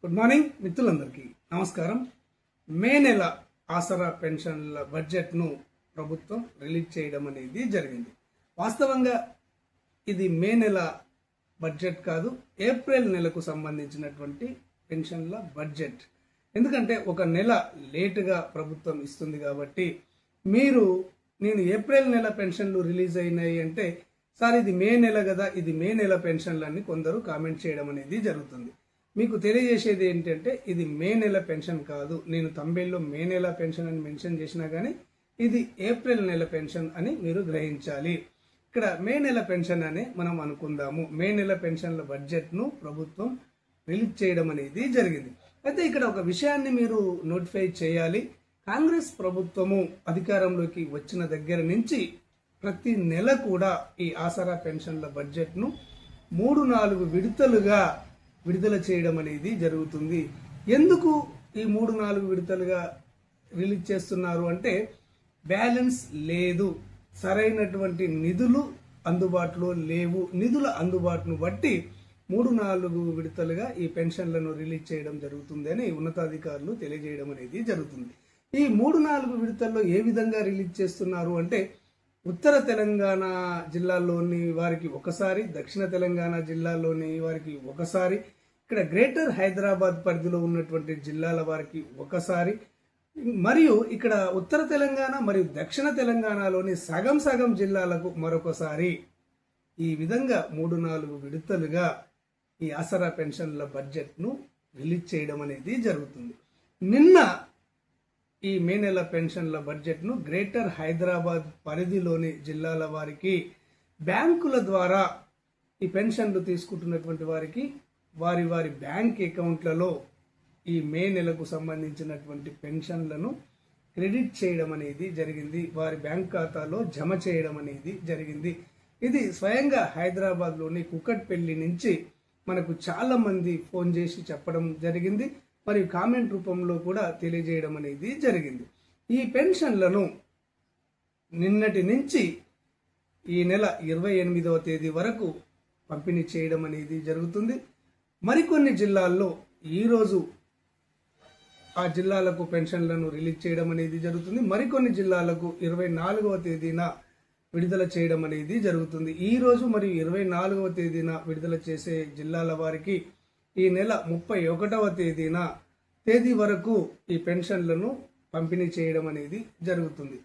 Good morning మిత్రులందరికీ నమస్కారం. మే నెల ఆసరా పెన్షన్ల బడ్జెట్ను ప్రభుత్వం రిలీజ్ చేయడం అనేది జరిగింది. వాస్తవంగా ఇది మే నెల బడ్జెట్ కాదు, ఏప్రిల్ నెలకు సంబంధించినటువంటి పెన్షన్ల బడ్జెట్. ఎందుకంటే ఒక నెల లేటుగా ప్రభుత్వం ఇస్తుంది కాబట్టి నేను ఏప్రిల్ నెల పెన్షన్లు రిలీజ్ అయినాయి అంటే సార్ ఇది మే నెల కదా, ఇది మే నెల పెన్షన్లని కొందరు కామెంట్ చేయడం అనేది జరుగుతుంది. మీకు తెలియజేసేది ఏంటంటే ఇది మే నెల పెన్షన్ కాదు. నేను తంబేల్లో మే నెల పెన్షన్ అని మెన్షన్ చేసినా కానీ ఇది ఏప్రిల్ నెల పెన్షన్ అని మీరు గ్రహించాలి. ఇక్కడ మే నెల పెన్షన్ అనే మనం అనుకుందాము. మే నెల పెన్షన్ల బడ్జెట్ను ప్రభుత్వం రిలీజ్ చేయడం అనేది జరిగింది. అయితే ఇక్కడ ఒక విషయాన్ని మీరు నోటిఫై చేయాలి. కాంగ్రెస్ ప్రభుత్వము అధికారంలోకి వచ్చిన దగ్గర నుంచి ప్రతి నెల కూడా ఈ ఆసరా పెన్షన్ల బడ్జెట్ను 3-4 విడతలుగా విడుదల చేయడం అనేది జరుగుతుంది. ఎందుకు ఈ 3-4 విడతలుగా రిలీజ్ చేస్తున్నారు అంటే బ్యాలెన్స్ లేదు, సరైనటువంటి నిధులు అందుబాటులో లేవు. నిధుల అందుబాటును బట్టి 3-4 విడతలుగా ఈ పెన్షన్లను రిలీజ్ చేయడం జరుగుతుంది అని ఉన్నతాధికారులు తెలియజేయడం అనేది జరుగుతుంది. ఈ 3-4 విడతల్లో ఏ విధంగా రిలీజ్ చేస్తున్నారు అంటే ఉత్తర తెలంగాణ జిల్లాల్లోని వారికి ఒకసారి, దక్షిణ తెలంగాణ జిల్లాలోని వారికి ఒకసారి, ఇక్కడ గ్రేటర్ హైదరాబాద్ పరిధిలో ఉన్నటువంటి జిల్లాల వారికి ఒకసారి, మరియు ఇక్కడ ఉత్తర తెలంగాణ మరియు దక్షిణ తెలంగాణలోని సగం జిల్లాలకు మరొకసారి, ఈ విధంగా 3-4 విడతలుగా ఈ ఆసరా పెన్షన్ల బడ్జెట్ను రిలీజ్ చేయడం అనేది జరుగుతుంది. నిన్న ఈ మే నెల పెన్షన్ల బడ్జెట్ను గ్రేటర్ హైదరాబాద్ పరిధిలోని జిల్లాల వారికి బ్యాంకుల ద్వారా ఈ పెన్షన్లు తీసుకుంటున్నటువంటి వారికి వారి బ్యాంక్ అకౌంట్లలో ఈ మే నెలకు సంబంధించినటువంటి పెన్షన్లను క్రెడిట్ చేయడం అనేది జరిగింది. వారి బ్యాంక్ ఖాతాలో జమ చేయడం అనేది జరిగింది. ఇది స్వయంగా హైదరాబాద్లోని కుకట్పల్లి నుంచి మనకు చాలా మంది ఫోన్ చేసి చెప్పడం జరిగింది, మరియు కామెంట్ రూపంలో కూడా తెలియజేయడం అనేది జరిగింది. ఈ పెన్షన్లను నిన్నటి నుంచి ఈ నెల 28వ తేదీ వరకు పంపిణీ చేయడం అనేది జరుగుతుంది. మరికొన్ని జిల్లాల్లో ఈరోజు ఆ జిల్లాలకు పెన్షన్లను రిలీజ్ చేయడం అనేది జరుగుతుంది. మరికొన్ని జిల్లాలకు 24వ తేదీన విడుదల చేయడం అనేది జరుగుతుంది. ఈ రోజు మరియు 24వ తేదీన విడుదల చేసే జిల్లాల వారికి ఈ నెల 31వ తేదీ వరకు ఈ పెన్షన్లను పంపిణీ చేయడం అనేది జరుగుతుంది.